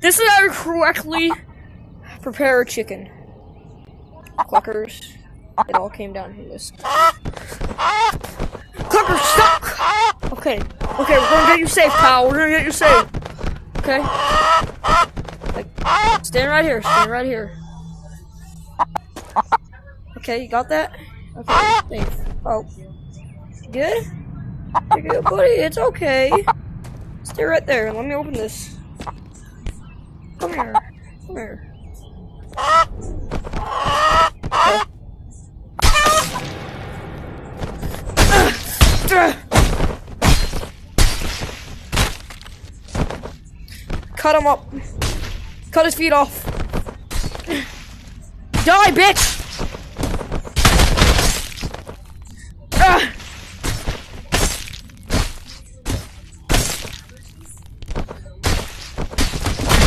This is how to correctly prepare a chicken. Cluckers. It all came down to this. Cluckers, stop! Okay, we're gonna get you safe, pal. We're gonna get you safe. Okay? Like, stand right here. Okay, you got that? Okay, safe. Oh. Good? You're good, buddy. It's okay. Stay right there. Let me open this. Come here. Okay. Cut him up. Cut his feet off. Die, bitch!